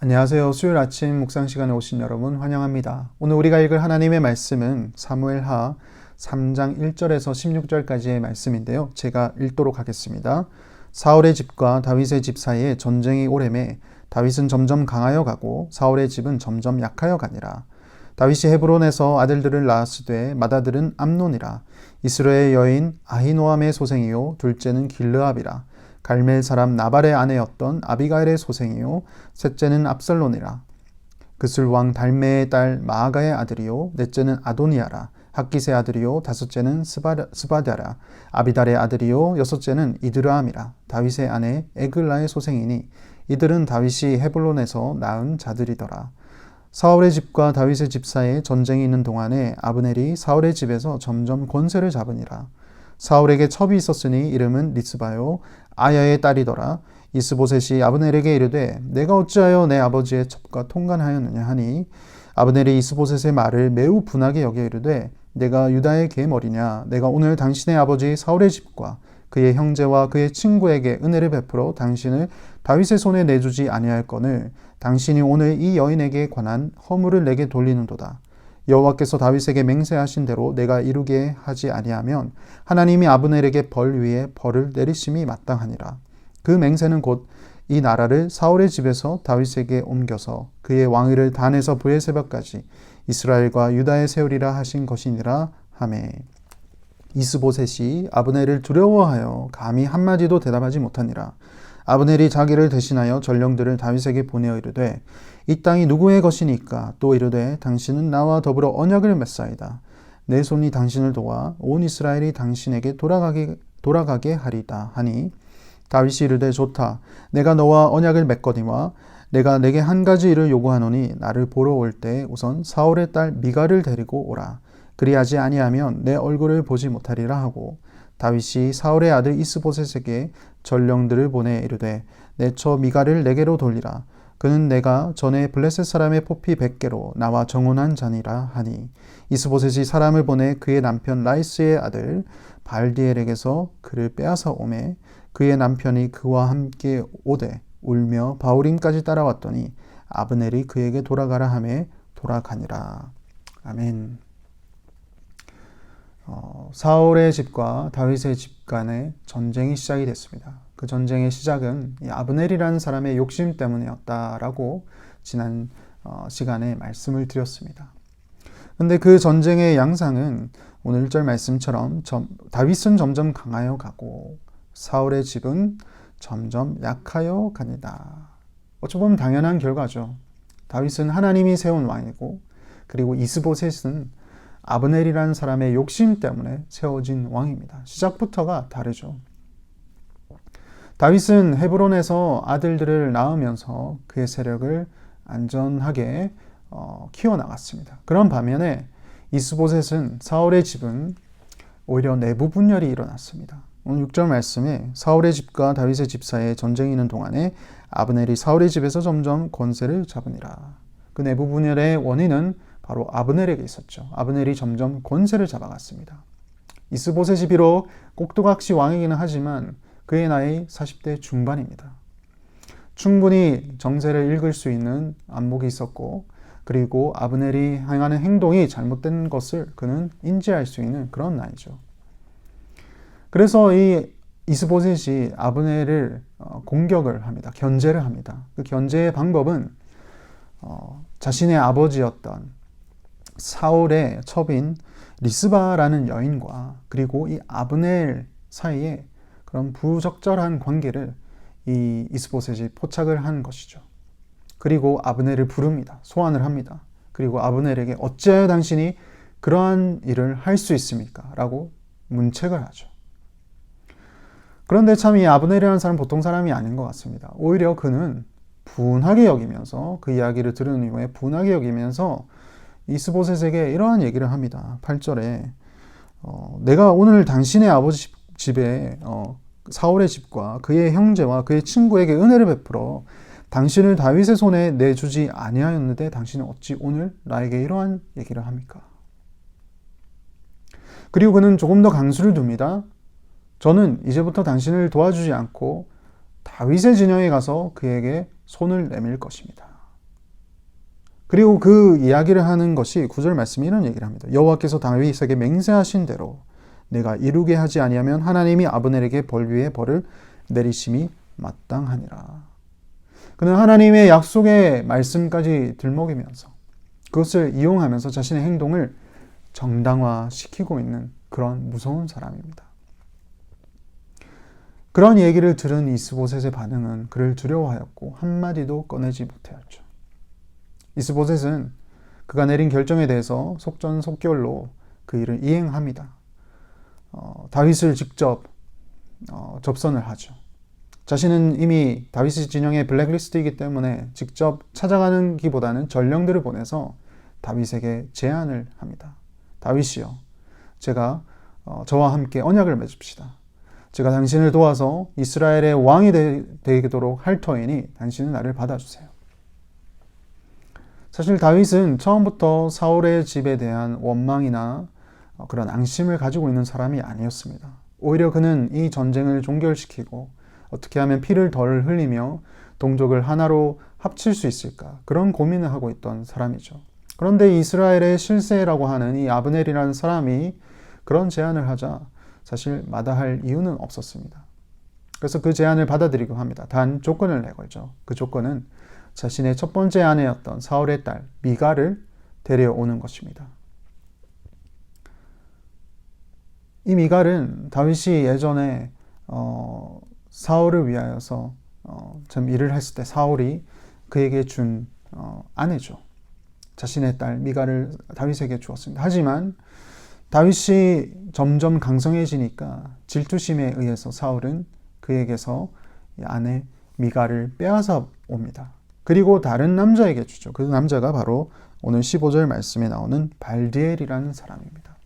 안녕하세요. 수요일 아침 묵상 시간에 오신 여러분 환영합니다. 오늘 우리가 읽을 하나님의 말씀은 사무엘하 3장 1절에서 16절까지의 말씀인데요. 제가 읽도록 하겠습니다. 사울의 집과 다윗의 집 사이에 전쟁이 오래매 다윗은 점점 강하여 가고 사울의 집은 점점 약하여 가니라. 다윗이 헤브론에서 아들들을 낳았으되 맏아들은 암논이라. 이스라엘 여인 아히노암의 소생이요 둘째는 길르압이라. 갈멜 사람 나발의 아내였던 아비가일의 소생이요 셋째는 압살론이라. 그술 왕 달메의 딸 마아가의 아들이요 넷째는 아도니아라. 학깃의 아들이요 다섯째는 스바다라. 아비달의 아들이요 여섯째는 이드라함이라. 다윗의 아내 에글라의 소생이니 이들은 다윗이 헤블론에서 낳은 자들이더라. 사울의 집과 다윗의 집 사이에 전쟁이 있는 동안에 아브넬이 사울의 집에서 점점 권세를 잡으니라. 사울에게 첩이 있었으니 이름은 리스바요 아야의 딸이더라. 이스보셋이 아브넬에게 이르되 내가 어찌하여 내 아버지의 첩과 통간하였느냐 하니 아브넬이 이스보셋의 말을 매우 분하게 여겨 이르되 내가 유다의 계머리냐. 내가 오늘 당신의 아버지 사울의 집과 그의 형제와 그의 친구에게 은혜를 베풀어 당신을 다윗의 손에 내주지 아니할거늘 당신이 오늘 이 여인에게 관한 허물을 내게 돌리는도다. 여호와께서 다윗에게 맹세하신 대로 내가 이루게 하지 아니하면 하나님이 아브넬에게 벌 위에 벌을 내리심이 마땅하니라. 그 맹세는 곧 이 나라를 사울의 집에서 다윗에게 옮겨서 그의 왕위를 단에서 브에세바까지 이스라엘과 유다에 세우리라 하신 것이니라 하매 이스보셋이 아브넬을 두려워하여 감히 한마디도 대답하지 못하니라. 아브넬이 자기를 대신하여 전령들을 다윗에게 보내어 이르되 이 땅이 누구의 것이니까. 또 이르되 당신은 나와 더불어 언약을 맺사이다. 내 손이 당신을 도와 온 이스라엘이 당신에게 돌아가게 하리다 하니 다윗이 이르되 좋다. 내가 너와 언약을 맺거니와 내가 내게 한 가지 일을 요구하노니 나를 보러 올 때 우선 사울의 딸 미갈을 데리고 오라. 그리하지 아니하면 내 얼굴을 보지 못하리라 하고 다윗이 사울의 아들 이스보셋에게 전령들을 보내 이르되 내 처 미갈을 내게로 돌리라. 그는 내가 전에 블레셋 사람의 포피 100개로 나와 정혼한 자니라 하니 이스보셋이 사람을 보내 그의 남편 라이스의 아들 발디엘에게서 그를 빼앗아 오매 그의 남편이 그와 함께 오되 울며 바후림까지 따라왔더니 아브넬이 그에게 돌아가라 하매 돌아가니라. 아멘. 사울의 집과 다윗의 집 간의 전쟁이 시작이 됐습니다. 그 전쟁의 시작은 이 아브넬이라는 사람의 욕심 때문이었다라고 지난 시간에 말씀을 드렸습니다. 그런데 그 전쟁의 양상은 오늘 1절 말씀처럼 다윗은 점점 강하여 가고 사울의 집은 점점 약하여 가니다. 어찌 보면 당연한 결과죠. 다윗은 하나님이 세운 왕이고 그리고 이스보셋은 아브넬이라는 사람의 욕심 때문에 세워진 왕입니다. 시작부터가 다르죠. 다윗은 헤브론에서 아들들을 낳으면서 그의 세력을 안전하게 키워나갔습니다. 그런 반면에 이스보셋은 사울의 집은 오히려 내부 분열이 일어났습니다. 오늘 6절 말씀에 사울의 집과 다윗의 집 사이에 전쟁이 있는 동안에 아브넬이 사울의 집에서 점점 권세를 잡으니라. 그 내부 분열의 원인은 바로 아브넬에게 있었죠. 아브넬이 점점 권세를 잡아갔습니다. 이스보셋이 비록 꼭두각시 왕이기는 하지만 그의 나이 40대 중반입니다. 충분히 정세를 읽을 수 있는 안목이 있었고 그리고 아브넬이 행하는 행동이 잘못된 것을 그는 인지할 수 있는 그런 나이죠. 그래서 이 이스보셋이 아브넬을 공격을 합니다. 견제를 합니다. 그 견제의 방법은 자신의 아버지였던 사울의 첩인 리스바라는 여인과 그리고 이 아브넬 사이에 그런 부적절한 관계를 이 이스보셋이 포착을 한 것이죠. 그리고 아브넬을 부릅니다. 소환을 합니다. 그리고 아브넬에게 어찌하여 당신이 그러한 일을 할 수 있습니까? 라고 문책을 하죠. 그런데 참 이 아브넬이라는 사람은 보통 사람이 아닌 것 같습니다. 오히려 그는 분하게 여기면서 그 이야기를 들은 이후에 분하게 여기면서 이스보셋에게 이러한 얘기를 합니다. 8절에 내가 오늘 당신의 아버지 집에 사울의 집과 그의 형제와 그의 친구에게 은혜를 베풀어 당신을 다윗의 손에 내주지 아니하였는데 당신은 어찌 오늘 나에게 이러한 얘기를 합니까? 그리고 그는 조금 더 강수를 둡니다. 저는 이제부터 당신을 도와주지 않고 다윗의 진영에 가서 그에게 손을 내밀 것입니다. 그리고 그 이야기를 하는 것이 9절 말씀이 이런 얘기를 합니다. 여호와께서 다윗에게 맹세하신 대로 내가 이루게 하지 아니하면 하나님이 아브넬에게 벌 위에 벌을 내리심이 마땅하니라. 그는 하나님의 약속의 말씀까지 들먹이면서 그것을 이용하면서 자신의 행동을 정당화시키고 있는 그런 무서운 사람입니다. 그런 얘기를 들은 이스보셋의 반응은 그를 두려워하였고 한마디도 꺼내지 못하였죠. 이스보셋은 그가 내린 결정에 대해서 속전속결로 그 일을 이행합니다. 다윗을 직접 접선을 하죠. 자신은 이미 다윗의 진영의 블랙리스트이기 때문에 직접 찾아가는 기보다는 전령들을 보내서 다윗에게 제안을 합니다. 다윗이여, 저와 함께 언약을 맺읍시다. 제가 당신을 도와서 이스라엘의 왕이 되도록 할 터이니 당신은 나를 받아주세요. 사실 다윗은 처음부터 사울의 집에 대한 원망이나 그런 앙심을 가지고 있는 사람이 아니었습니다. 오히려 그는 이 전쟁을 종결시키고 어떻게 하면 피를 덜 흘리며 동족을 하나로 합칠 수 있을까, 그런 고민을 하고 있던 사람이죠. 그런데 이스라엘의 실세라고 하는 이 아브넬이라는 사람이 그런 제안을 하자 사실 마다할 이유는 없었습니다. 그래서 그 제안을 받아들이고 합니다. 단 조건을 내걸죠. 그 조건은 자신의 첫 번째 아내였던 사울의 딸 미갈을 데려오는 것입니다. 이 미갈은 다윗이 예전에 사울을 위하여서 참 일을 했을 때 사울이 그에게 준 아내죠. 자신의 딸 미갈을 다윗에게 주었습니다. 하지만 다윗이 점점 강성해지니까 질투심에 의해서 사울은 그에게서 아내 미갈을 빼앗아 옵니다. 그리고 다른 남자에게 주죠. 그 남자가 바로 오늘 15절 말씀에 나오는 발디엘이라는 사람입니다.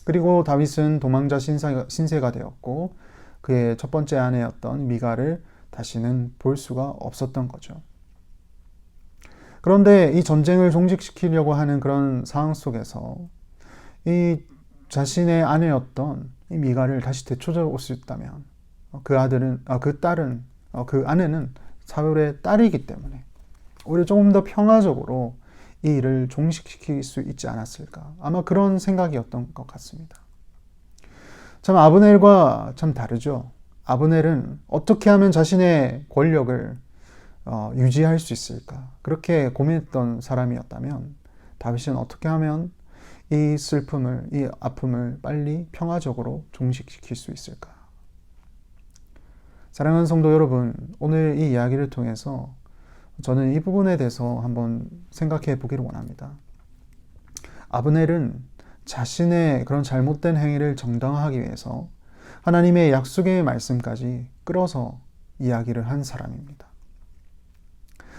그리고 다윗은 도망자 신세가 되었고 그의 첫 번째 아내였던 미갈을 다시는 볼 수가 없었던 거죠. 그런데 이 전쟁을 종식시키려고 하는 그런 상황 속에서 이 자신의 아내였던 이 미갈을 다시 되찾아올 수 있다면 그 아내는 사울의 딸이기 때문에 오히려 조금 더 평화적으로 이 일을 종식시킬 수 있지 않았을까. 아마 그런 생각이었던 것 같습니다. 참 아브넬과 참 다르죠. 아브넬은 어떻게 하면 자신의 권력을 유지할 수 있을까. 그렇게 고민했던 사람이었다면 다윗은 어떻게 하면 이 슬픔을, 이 아픔을 빨리 평화적으로 종식시킬 수 있을까. 사랑하는 성도 여러분, 오늘 이 이야기를 통해서 저는 이 부분에 대해서 한번 생각해 보기를 원합니다. 아브넬은 자신의 그런 잘못된 행위를 정당화하기 위해서 하나님의 약속의 말씀까지 끌어서 이야기를 한 사람입니다.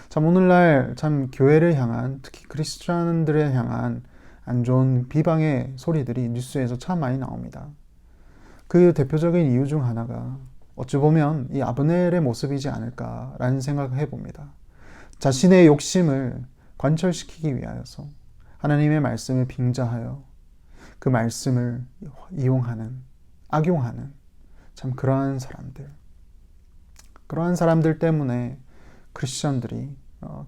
참 오늘날 참 교회를 향한, 특히 크리스찬들을 향한 안 좋은 비방의 소리들이 뉴스에서 참 많이 나옵니다. 그 대표적인 이유 중 하나가 어찌 보면 이 아브넬의 모습이지 않을까라는 생각을 해봅니다. 자신의 욕심을 관철시키기 위하여서 하나님의 말씀을 빙자하여 그 말씀을 이용하는, 악용하는 참 그러한 사람들 때문에 크리스천들이,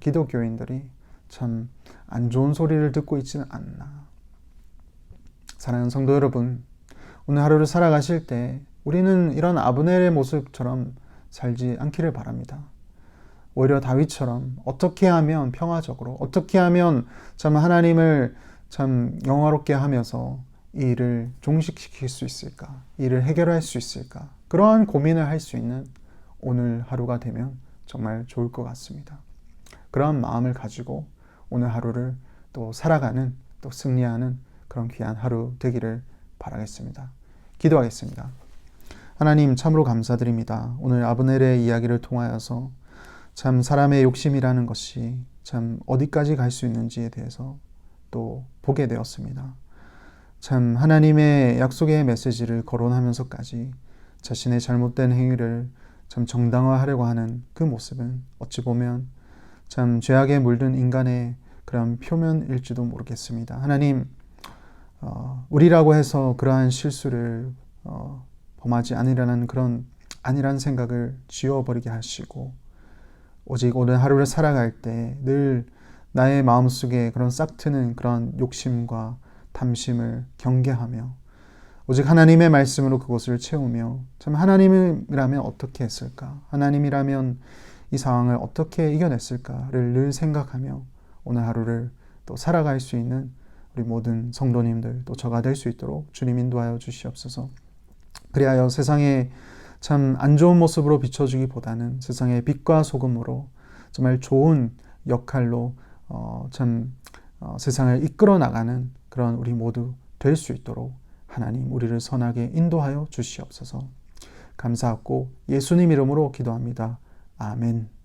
기독교인들이 참 안 좋은 소리를 듣고 있지는 않나. 사랑하는 성도 여러분, 오늘 하루를 살아가실 때 우리는 이런 아브넬의 모습처럼 살지 않기를 바랍니다. 오히려 다윗처럼 어떻게 하면 평화적으로, 어떻게 하면 참 하나님을 참 영화롭게 하면서 이 일을 종식시킬 수 있을까, 이 일을 해결할 수 있을까, 그러한 고민을 할 수 있는 오늘 하루가 되면 정말 좋을 것 같습니다. 그런 마음을 가지고 오늘 하루를 또 살아가는, 또 승리하는 그런 귀한 하루 되기를 바라겠습니다. 기도하겠습니다. 하나님, 참으로 감사드립니다. 오늘 아브넬의 이야기를 통하여서 참 사람의 욕심이라는 것이 참 어디까지 갈 수 있는지에 대해서 또 보게 되었습니다. 참 하나님의 약속의 메시지를 거론하면서까지 자신의 잘못된 행위를 참 정당화하려고 하는 그 모습은 어찌 보면 참 죄악에 물든 인간의 그런 표면일지도 모르겠습니다. 하나님, 우리라고 해서 그러한 실수를 범하지 않으려는 그런 아니란 생각을 지워버리게 하시고 오직 오늘 하루를 살아갈 때 늘 나의 마음속에 그런 싹트는 그런 욕심과 탐심을 경계하며 오직 하나님의 말씀으로 그것을 채우며 참 하나님이라면 어떻게 했을까? 하나님이라면 이 상황을 어떻게 이겨냈을까를 늘 생각하며 오늘 하루를 또 살아갈 수 있는 우리 모든 성도님들 또 저가 될 수 있도록 주님 인도하여 주시옵소서. 그리하여 세상에 참 안 좋은 모습으로 비춰주기보다는 세상의 빛과 소금으로 정말 좋은 역할로 세상을 이끌어 나가는 그런 우리 모두 될 수 있도록 하나님 우리를 선하게 인도하여 주시옵소서. 감사하고 예수님 이름으로 기도합니다. 아멘.